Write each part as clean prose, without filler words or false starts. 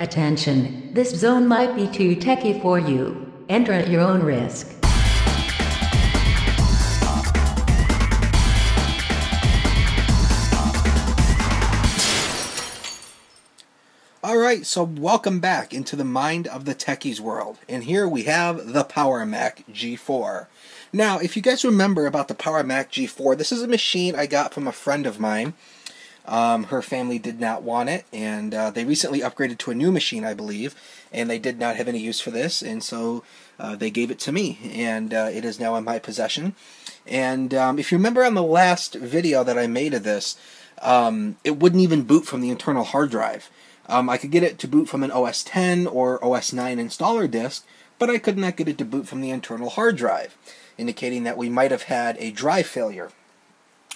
Attention, this zone might be too techy for you. Enter at your own risk. Alright, so welcome back into the mind of the techies world. And here we have the Power Mac G4. Now, if you guys remember about the Power Mac G4, this is a machine I got from a friend of mine. Her family did not want it, and they recently upgraded to a new machine, I believe, and they did not have any use for this, and so they gave it to me, and it is now in my possession. And if you remember on the last video that I made of this, it wouldn't even boot from the internal hard drive. I could get it to boot from an OS X or OS IX installer disk, but I could not get it to boot from the internal hard drive, indicating that we might have had a drive failure.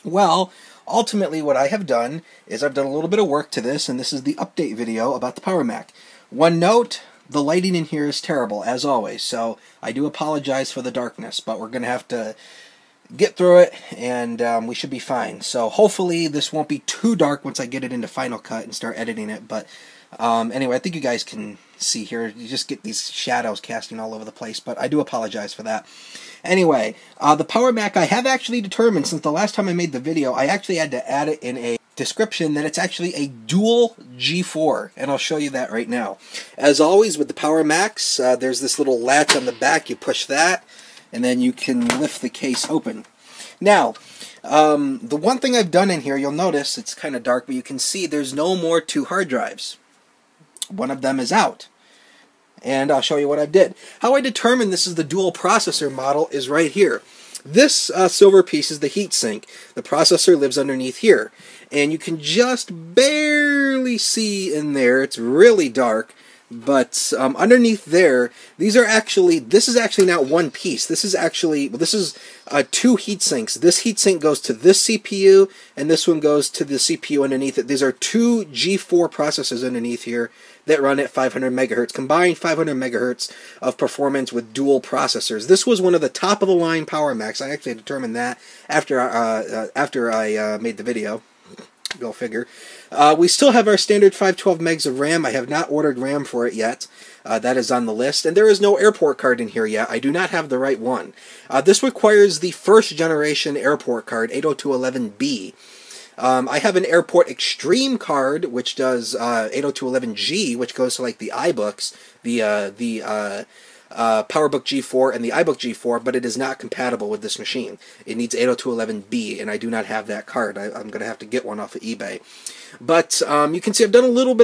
Well, ultimately what I have done is I've done a little bit of work to this, and this is the update video about the Power Mac. One note, the lighting in here is terrible, as always, so I do apologize for the darkness, but we're going to have to get through it, and we should be fine. So hopefully this won't be too dark once I get it into Final Cut and start editing it, but anyway, I think you guys can see here, you just get these shadows casting all over the place, but I do apologize for that. Anyway, the Power Mac, I have actually determined, since the last time I made the video, I actually had to add it in a description that it's actually a dual G4, and I'll show you that right now. As always with the Power Macs, there's this little latch on the back, you push that, and then you can lift the case open. Now, the one thing I've done in here, you'll notice, it's kind of dark, but you can see there's no more 2 hard drives. One of them is out. And I'll show you what I did. How I determined this is the dual processor model is right here. This silver piece is the heatsink. The processor lives underneath here. And you can just barely see in there. It's really dark. But underneath there, this is actually not one piece. This is actually, well, this is 2 heat sinks. This heat sink goes to this CPU, and this one goes to the CPU underneath it. These are 2 G4 processors underneath here that run at 500 megahertz, combined 500 megahertz of performance with dual processors. This was one of the top-of-the-line Power Macs. I actually determined that after I made the video. Go figure. We still have our standard 512 megs of RAM. I have not ordered RAM for it yet. That is on the list. And there is no airport card in here yet. I do not have the right one. This requires the first generation airport card, 802.11b. I have an Airport Extreme card, which does 802.11g, which goes to like the iBooks, the PowerBook G4 and the iBook G4, but it is not compatible with this machine. It needs 802.11b, and I do not have that card. I'm going to have to get one off of eBay. But you can see I've done a little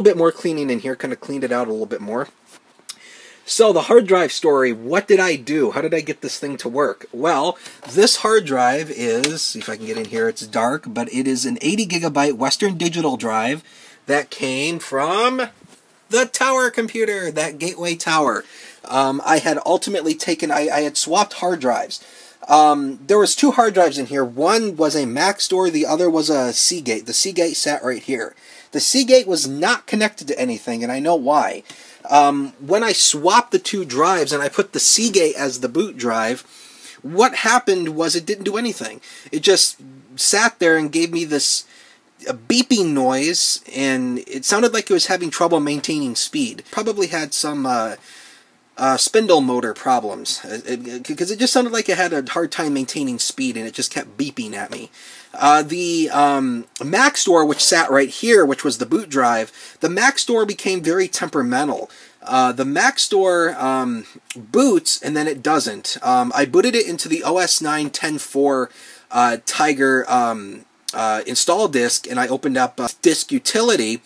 bit more cleaning in here, kind of cleaned it out a little bit more. So the hard drive story, what did I do? How did I get this thing to work? Well, this hard drive is, see if I can get in here, it's dark, but it is an 80 gigabyte Western Digital drive that came from the tower computer, that Gateway Tower. I had ultimately taken, I had swapped hard drives. There was 2 hard drives in here. One was a Mac store, the other was a Seagate. The Seagate sat right here. The Seagate was not connected to anything, and I know why. When I swapped the 2 drives and I put the Seagate as the boot drive, what happened was it didn't do anything. It just sat there and gave me this beeping noise, and it sounded like it was having trouble maintaining speed. Probably had some spindle motor problems, because it just sounded like it had a hard time maintaining speed, and it just kept beeping at me. The Mac store, which sat right here, which was the boot drive, the Mac store became very temperamental. The Mac store boots, and then it doesn't. I booted it into the OS IX 10.4 Tiger install disk, and I opened up disk utility,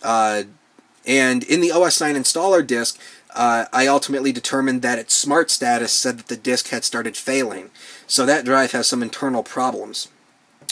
and in the OS IX installer disk, I ultimately determined that its smart status said that the disk had started failing. So that drive has some internal problems.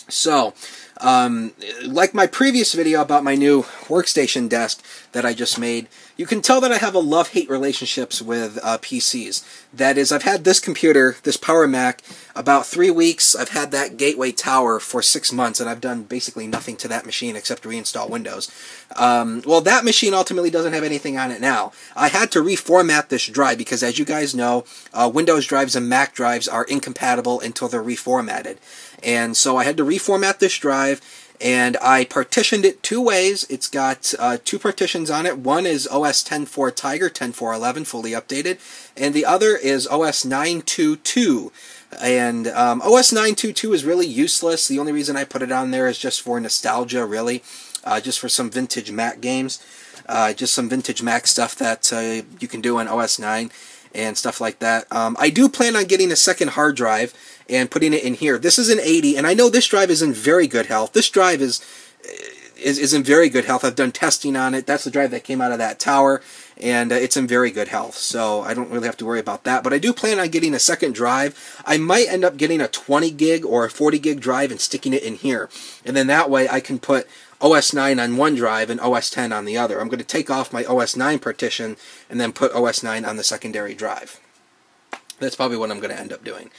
So, like my previous video about my new workstation desk that I just made, you can tell that I have a love-hate relationships with PCs. That is, I've had this computer, this Power Mac, about 3 weeks. I've had that Gateway Tower for 6 months, and I've done basically nothing to that machine except reinstall Windows. Well, that machine ultimately doesn't have anything on it now. I had to reformat this drive because, as you guys know, Windows drives and Mac drives are incompatible until they're reformatted. And so I had to reformat this drive, And I partitioned it two ways. It's got two partitions on it. One is OS 10.4 Tiger, 10.4.11, fully updated. And the other is OS 9.2.2. And OS 9.2.2 is really useless. The only reason I put it on there is just for nostalgia, really. Just for some vintage Mac games. Just some vintage Mac stuff that you can do on OS 9 and stuff like that. I do plan on getting a second hard drive and putting it in here. This is an 80, and I know this drive is in very good health. This drive is in very good health. I've done testing on it. That's the drive that came out of that tower, and it's in very good health, so I don't really have to worry about that. But I do plan on getting a second drive. I might end up getting a 20 gig or a 40 gig drive and sticking it in here, and then that way I can put OS 9 on one drive and OS 10 on the other. I'm going to take off my OS 9 partition and then put OS 9 on the secondary drive. That's probably what I'm going to end up doing.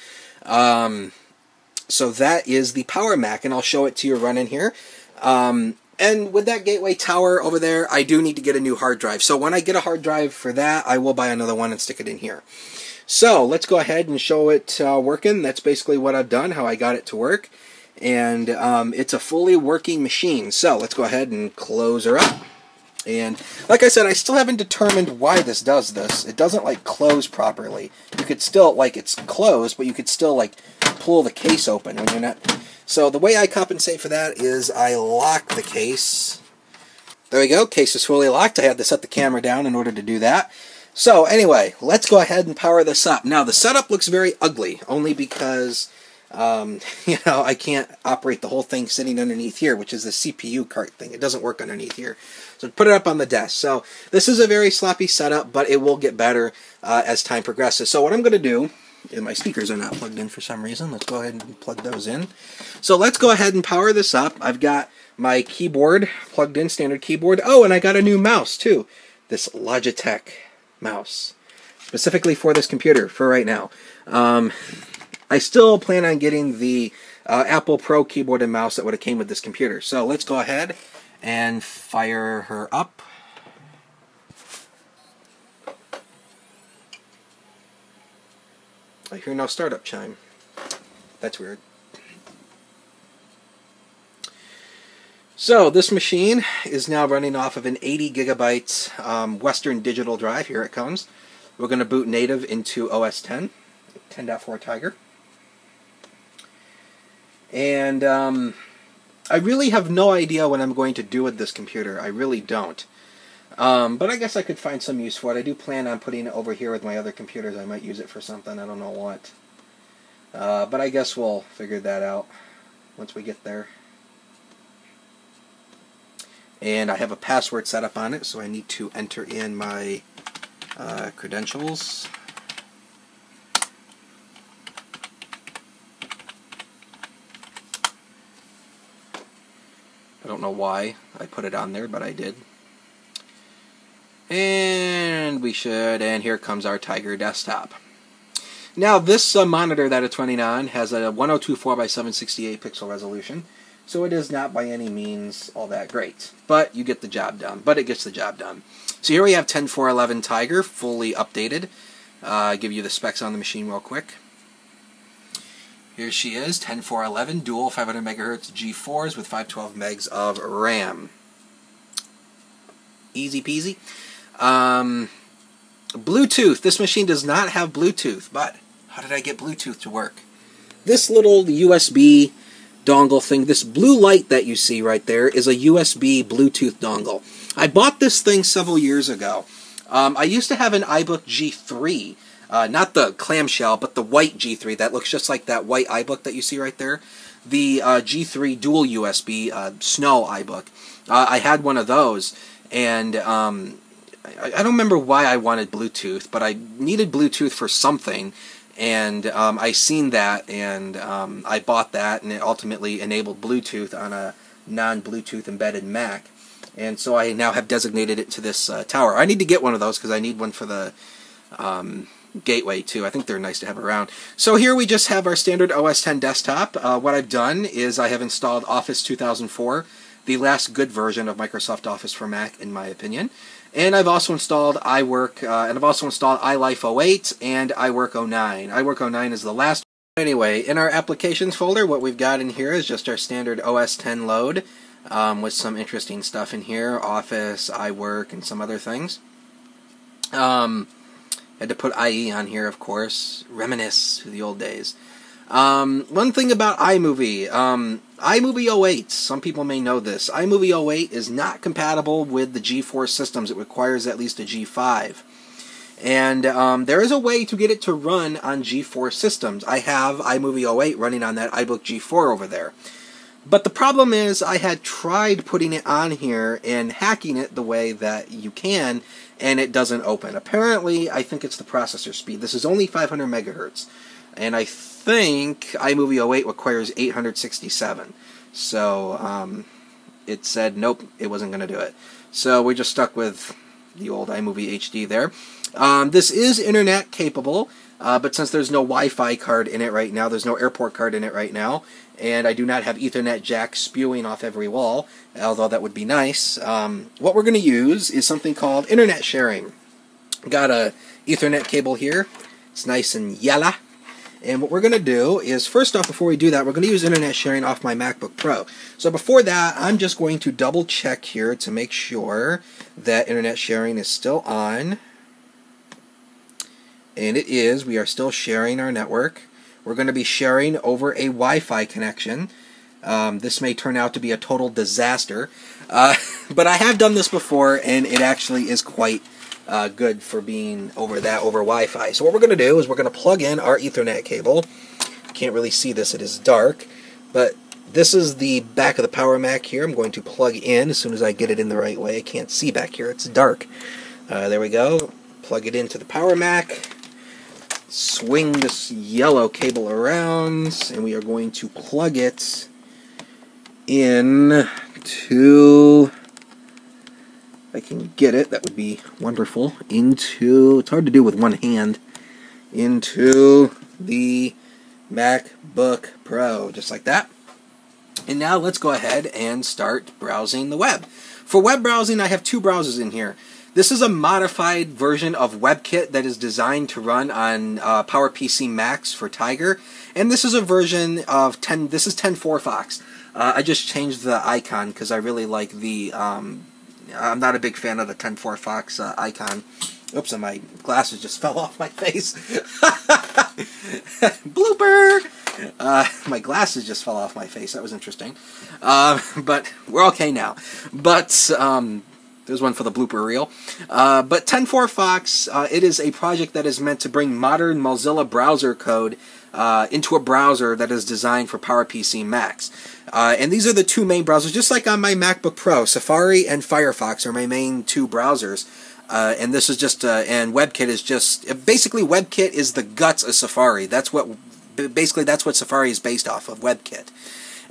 So that is the Power Mac, and I'll show it to you running here. And with that gateway tower over there, I do need to get a new hard drive. So when I get a hard drive for that, I will buy another one and stick it in here. So let's go ahead and show it working. That's basically what I've done, how I got it to work. And it's a fully working machine. So let's go ahead and close her up. And like I said, I still haven't determined why this does this. It doesn't like close properly. You could still, like, it's closed, but you could still like pull the case open when you're not. So the way I compensate for that is I lock the case. There we go, case is fully locked. I had to set the camera down in order to do that. So anyway, let's go ahead and power this up. Now the setup looks very ugly, only because you know, I can't operate the whole thing sitting underneath here, which is the CPU cart thing. It doesn't work underneath here. So put it up on the desk. So this is a very sloppy setup, but it will get better as time progresses. So what I'm going to do, and my speakers are not plugged in for some reason. Let's go ahead and plug those in. So let's go ahead and power this up. I've got my keyboard plugged in, standard keyboard. Oh, and I got a new mouse too. This Logitech mouse, specifically for this computer for right now. I still plan on getting the Apple Pro keyboard and mouse that would have came with this computer. So let's go ahead and fire her up. I hear no startup chime. That's weird. So this machine is now running off of an 80 gigabyte Western Digital drive. Here it comes. We're going to boot native into OS 10, 10.4 Tiger. And I really have no idea what I'm going to do with this computer. I really don't. But I guess I could find some use for it. I do plan on putting it over here with my other computers. I might use it for something. I don't know what. But I guess we'll figure that out once we get there. And I have a password set up on it, so I need to enter in my credentials. I don't know why I put it on there, but I did. And we should, and here comes our Tiger desktop. Now this monitor that it's running on has a 1024 by 768 pixel resolution, so it is not by any means all that great. But you get the job done, but it gets the job done. So here we have 10.4.11 Tiger, fully updated. Give you the specs on the machine real quick. Here she is, 10.4.11, dual 500 megahertz G4s with 512 megs of RAM. Easy peasy. Bluetooth. This machine does not have Bluetooth, but how did I get Bluetooth to work? This little USB dongle thing, this blue light that you see right there is a USB Bluetooth dongle. I bought this thing several years ago. I used to have an iBook G3. Not the clamshell, but the white G3 that looks just like that white iBook that you see right there. The G3 dual USB Snow iBook. I had one of those, and I don't remember why I wanted Bluetooth, but I needed Bluetooth for something, and I seen that, and I bought that, and it ultimately enabled Bluetooth on a non-Bluetooth embedded Mac, and so I now have designated it to this tower. I need to get one of those because I need one for the gateway too. I think they're nice to have around. So here we just have our standard OS 10 desktop. What I've done is I have installed Office 2004, the last good version of Microsoft Office for Mac in my opinion. And I've also installed iWork, and I've also installed iLife 08 and iWork 09. iWork 09 is the last Anyway, in our applications folder, what we've got in here is just our standard OS X load with some interesting stuff in here, Office, iWork, and some other things. Had to put IE on here, of course. Reminisce to the old days. One thing about iMovie. iMovie 08, some people may know this. iMovie 08 is not compatible with the G4 systems. It requires at least a G5. And there is a way to get it to run on G4 systems. I have iMovie 08 running on that iBook G4 over there. But the problem is I had tried putting it on here and hacking it the way that you can, and it doesn't open. Apparently, I think it's the processor speed. This is only 500 megahertz, and I think iMovie 08 requires 867. So it said nope, it wasn't going to do it. So we just stuck with the old iMovie HD there. This is internet capable, but since there's no Wi-Fi card in it right now, there's no airport card in it right now, and I do not have Ethernet jack spewing off every wall, although that would be nice. What we're going to use is something called internet sharing. Got a Ethernet cable here. It's nice and yellow. And what we're going to do is, first off, before we do that, we're going to use internet sharing off my MacBook Pro. So before that, I'm just going to double check here to make sure that internet sharing is still on. And it is. We are still sharing our network. We're going to be sharing over a Wi-Fi connection. This may turn out to be a total disaster. But I have done this before, and it actually is quite good for being over Wi-Fi. So what we're going to do is we're going to plug in our Ethernet cable. Can't really see this. It is dark. But this is the back of the Power Mac here. I'm going to plug in as soon as I get it in the right way. I can't see back here. It's dark. There we go. Plug it into the Power Mac. Swing this yellow cable around, and we are going to plug it in to, if I can get it, that would be wonderful, into, it's hard to do with one hand, into the MacBook Pro, just like that. And now let's go ahead and start browsing the web. For web browsing, I have two browsers in here. This is a modified version of WebKit that is designed to run on PowerPC Macs for Tiger, and this is a version of 10. This is 10.4 Fox. I just changed the icon because I really like the. I'm not a big fan of the 10.4 Fox icon. Oops, and my glasses just fell off my face. Blooper! My glasses just fell off my face. That was interesting. But we're okay now. But there's one for the blooper reel. But 10.4 Fox, it is a project that is meant to bring modern Mozilla browser code into a browser that is designed for PowerPC Macs. And these are the two main browsers, just like on my MacBook Pro. Safari and Firefox are my main two browsers. And this is just, and WebKit is just, basically WebKit is the guts of Safari. Basically that's what Safari is based off of, WebKit.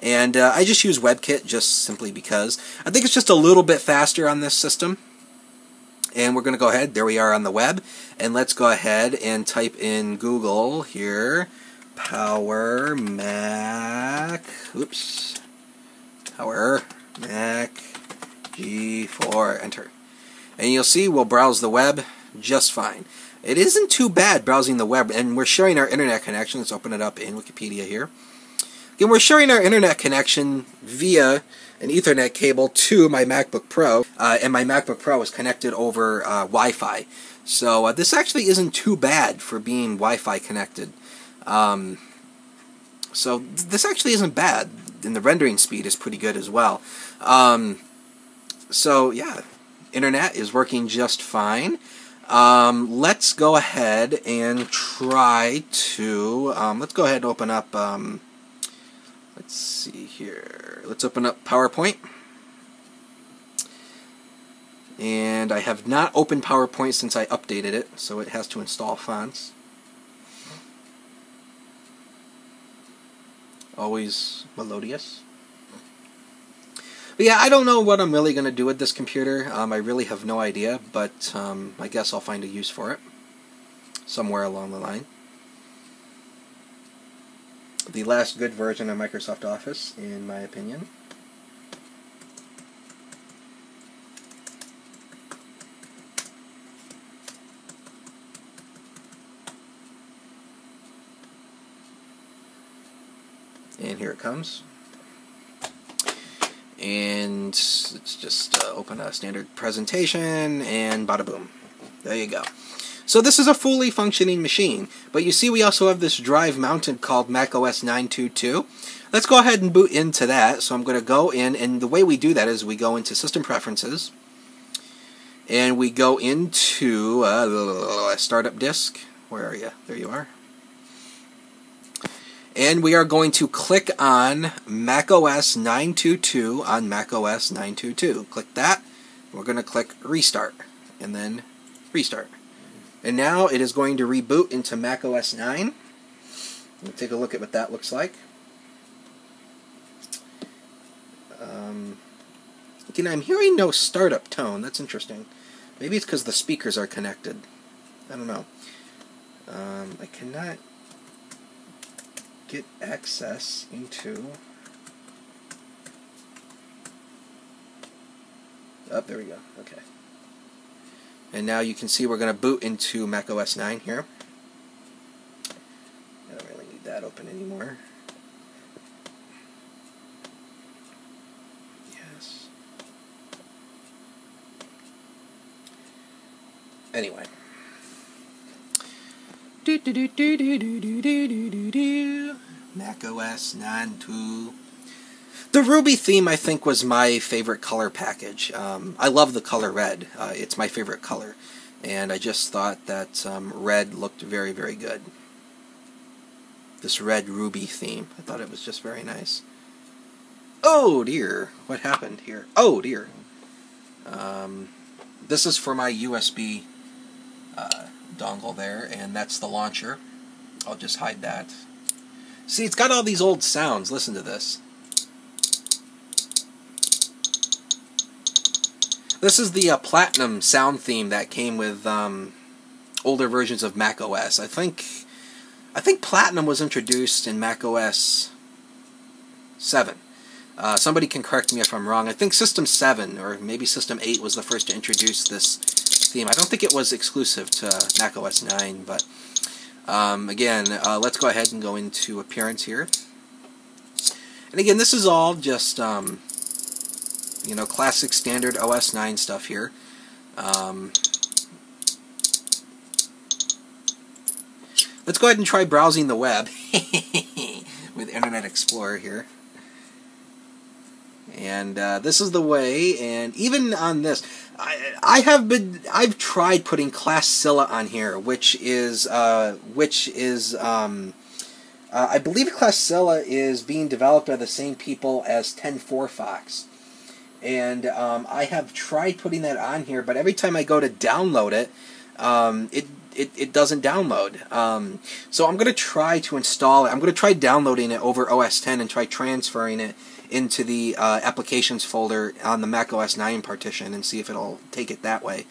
And I just use WebKit just simply because I think it's just a little bit faster on this system. And we're going to go ahead, there we are on the web, and let's go ahead and type in Google here, Power Mac, Power Mac G4, enter. And you'll see we'll browse the web just fine. It isn't too bad browsing the web, and we're sharing our internet connection. Let's open it up in Wikipedia here. Again, we're sharing our internet connection via an Ethernet cable to my MacBook Pro, and my MacBook Pro is connected over Wi-Fi. So this actually isn't too bad for being Wi-Fi connected. So this actually isn't bad, and the rendering speed is pretty good as well. So yeah, internet is working just fine. Let's go ahead and try to, let's go ahead and open up, let's see here, let's open up PowerPoint. And I have not opened PowerPoint since I updated it, so it has to install fonts. Always melodious. But yeah, I don't know what I'm really going to do with this computer. I really have no idea, but I guess I'll find a use for it somewhere along the line. The last good version of Microsoft Office, in my opinion. And here it comes. And let's just open a standard presentation, and bada boom. There you go. So this is a fully functioning machine, but you see we also have this drive mounted called macOS 922. Let's go ahead and boot into that. So I'm going to go in, and the way we do that is we go into System Preferences, and we go into Startup Disk. Where are you? There you are. And we are going to click on macOS 922 on macOS 922. Click that. We're going to click Restart, and then Restart. And now it is going to reboot into macOS 9. We'll take a look at what that looks like. Again, I'm hearing no startup tone. That's interesting. Maybe it's because the speakers are connected. I don't know. I cannot get access into... Oh, there we go. Okay. And now you can see we're going to boot into macOS 9 here. I don't really need that open anymore. Yes. Anyway. macOS 9.2. The Ruby theme, I think, was my favorite color package. I love the color red. It's my favorite color. And I just thought that red looked very, very good. This red Ruby theme. I thought it was just very nice. Oh, dear. What happened here? Oh, dear. This is for my USB dongle there, and that's the launcher. I'll just hide that. See, it's got all these old sounds. Listen to this. This is the Platinum sound theme that came with older versions of macOS. I think Platinum was introduced in macOS 7. Somebody can correct me if I'm wrong. I think System 7 or maybe System 8 was the first to introduce this theme. I don't think it was exclusive to macOS 9, but again, let's go ahead and go into Appearance here. And again, this is all just you know, classic standard OS 9 stuff here. Let's go ahead and try browsing the web with Internet Explorer here. And this is the way, and even on this, I've tried putting Classilla on here, which is I believe Classilla is being developed by the same people as 10.4 Fox. And I have tried putting that on here, but every time I go to download it, it doesn't download. So I'm going to try to install it. I'm going to try downloading it over OS 10 and try transferring it into the applications folder on the macOS 9 partition and see if it'll take it that way.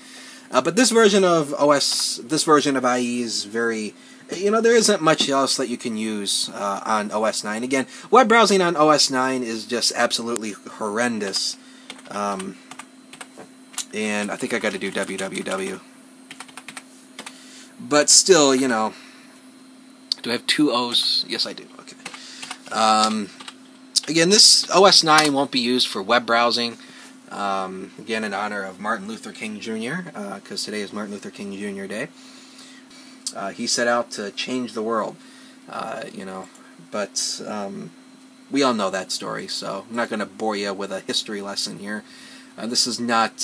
But this version of IE is very... You know, there isn't much else that you can use on OS 9. Again, web browsing on OS 9 is just absolutely horrendous. And I think I got to do www. But still, you know, do I have two O's? Yes, I do. Okay. Again, this OS 9 won't be used for web browsing. Again, in honor of Martin Luther King Jr., because today is Martin Luther King Jr. Day. He set out to change the world, you know, but we all know that story, so I'm not going to bore you with a history lesson here. This is not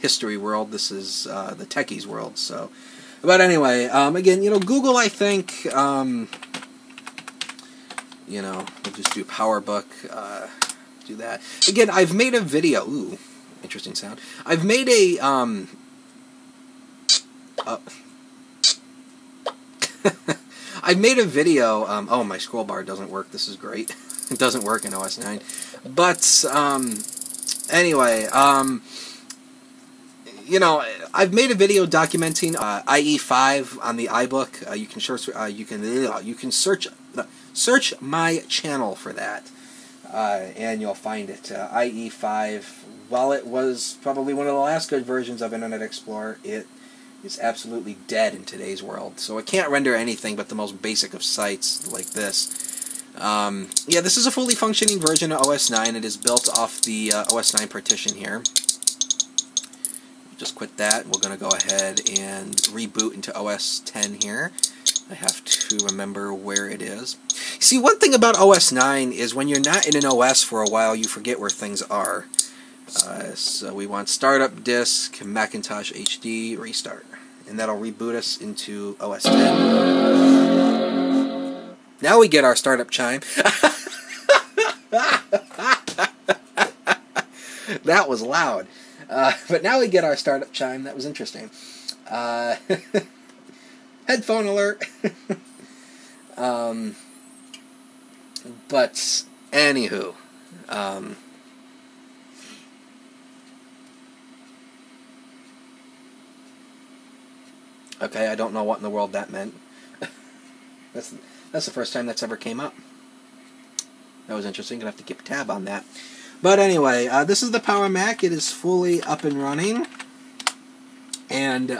history world, this is the techies world, so. But anyway, again, you know, Google, I think, you know, we'll just do PowerBook, do that. Again, I've made a video, ooh, interesting sound. I've made a, I've made a video, oh, my scroll bar doesn't work, this is great. It doesn't work in OS 9. But, anyway, you know, I've made a video documenting IE5 on the iBook. You can search my channel for that, and you'll find it. IE5, while it was probably one of the last good versions of Internet Explorer, it is absolutely dead in today's world. So it can't render anything but the most basic of sites like this. Yeah, this is a fully functioning version of OS 9. It is built off the OS 9 partition here. Just quit that. We're going to go ahead and reboot into OS 10 here. I have to remember where it is. See, one thing about OS 9 is when you're not in an OS for a while, you forget where things are. So we want startup disk, Macintosh HD, restart. And that'll reboot us into OS 10. Now we get our startup chime. That was loud. But now we get our startup chime. That was interesting. Headphone alert. But anywho, okay, I don't know what in the world that meant. That's the first time that's ever came up. That was interesting. Gonna have to keep a tab on that. But anyway, this is the Power Mac. It is fully up and running, and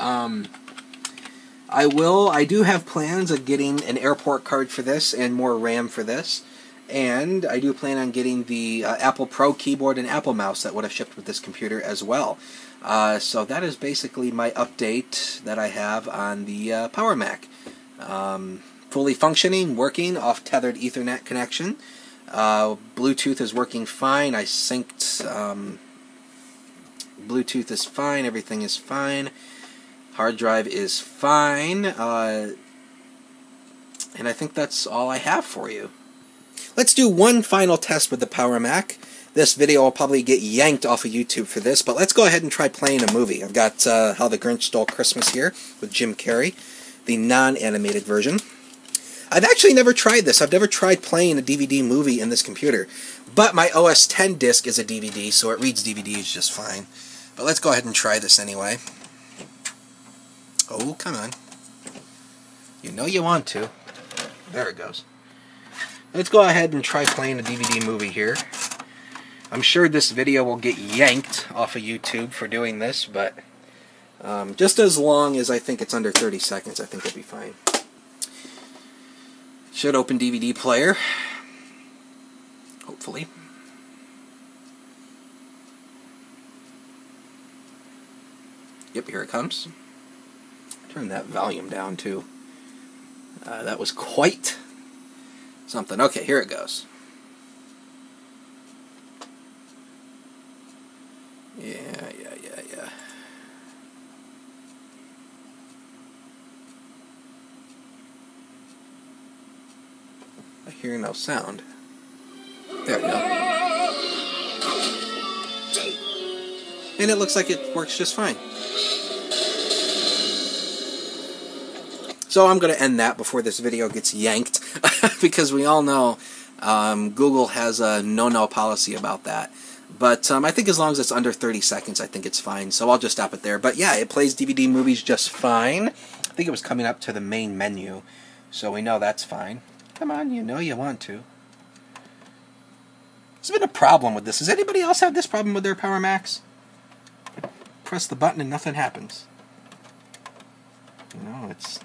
I do have plans of getting an airport card for this and more RAM for this, and I do plan on getting the Apple Pro keyboard and Apple mouse that would have shipped with this computer as well. So that is basically my update that I have on the Power Mac. Fully functioning, working off tethered Ethernet connection. Bluetooth is working fine. I synced. Bluetooth is fine. Everything is fine. Hard drive is fine. And I think that's all I have for you. Let's do one final test with the Power Mac. This video will probably get yanked off of YouTube for this, but let's go ahead and try playing a movie. I've got How the Grinch Stole Christmas here with Jim Carrey, the non-animated version. I've actually never tried this. I've never tried playing a DVD movie in this computer. But my OS 10 disc is a DVD, so it reads DVDs just fine. But let's go ahead and try this anyway. Oh, come on. You know you want to. There it goes. Let's go ahead and try playing a DVD movie here. I'm sure this video will get yanked off of YouTube for doing this, but just as long as I think it's under 30 seconds, I think it'll be fine. Should open DVD player. Hopefully. Yep, here it comes. Turn that volume down too. That was quite something. Okay, here it goes. Yeah. I hear no sound. There we go. And it looks like it works just fine. So I'm going to end that before this video gets yanked, because we all know Google has a no-no policy about that. But I think as long as it's under 30 seconds, I think it's fine. So I'll just stop it there. But yeah, it plays DVD movies just fine. I think it was coming up to the main menu, so we know that's fine. Come on, you know you want to. There's been a problem with this. Does anybody else have this problem with their Power Macs? Press the button and nothing happens. You know, it's...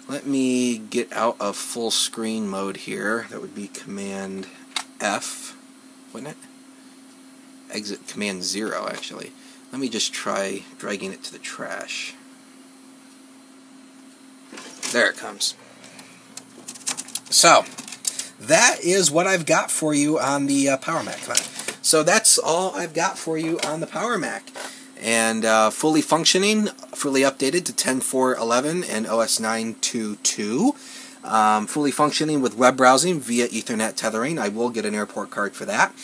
Let me get out of full screen mode here. That would be Command F, wouldn't it? Exit Command 0, actually. Let me just try dragging it to the trash. There it comes. So, that is what I've got for you on the Power Mac. So that's all I've got for you on the Power Mac. And fully functioning, fully updated to 10.4.11 and OS 9.2.2. Fully functioning with web browsing via Ethernet tethering. I will get an airport card for that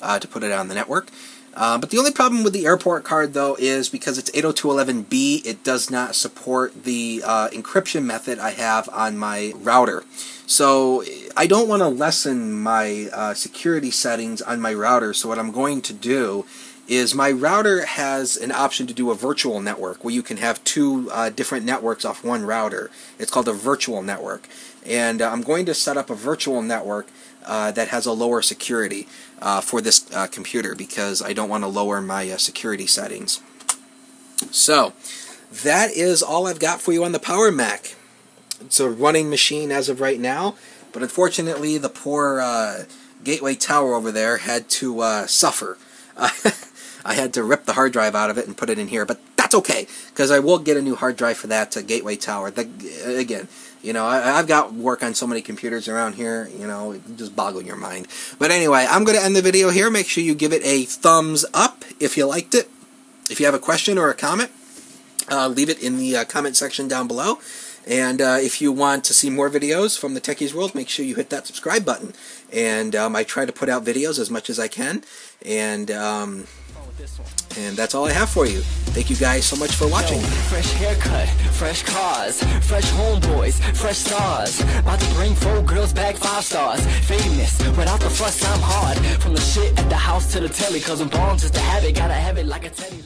to put it on the network. But the only problem with the airport card, though, is because it's 802.11b, it does not support the encryption method I have on my router. So I don't want to lessen my security settings on my router, so what I'm going to do is my router has an option to do a virtual network where you can have two different networks off one router. It's called a virtual network. And I'm going to set up a virtual network that has a lower security for this computer because I don't want to lower my security settings. So, that is all I've got for you on the Power Mac. It's a running machine as of right now, but unfortunately the poor Gateway Tower over there had to suffer. I had to rip the hard drive out of it and put it in here, but that's okay, because I will get a new hard drive for that Gateway Tower. Again, you know, I've got work on so many computers around here, you know, it just boggle your mind. But anyway, I'm going to end the video here. Make sure you give it a thumbs up if you liked it. If you have a question or a comment, leave it in the comment section down below. And if you want to see more videos from the Techies World, make sure you hit that subscribe button. And I try to put out videos as much as I can. And that's all I have for you. Thank you guys so much for watching. Fresh haircut, fresh cars, fresh homeboys, fresh stars. About to bring 4 girls back 5 stars. Famous, without the fuss, I'm hard. From the shit at the house to the telly, cause I'm born just to have it. Gotta have it like a teddy.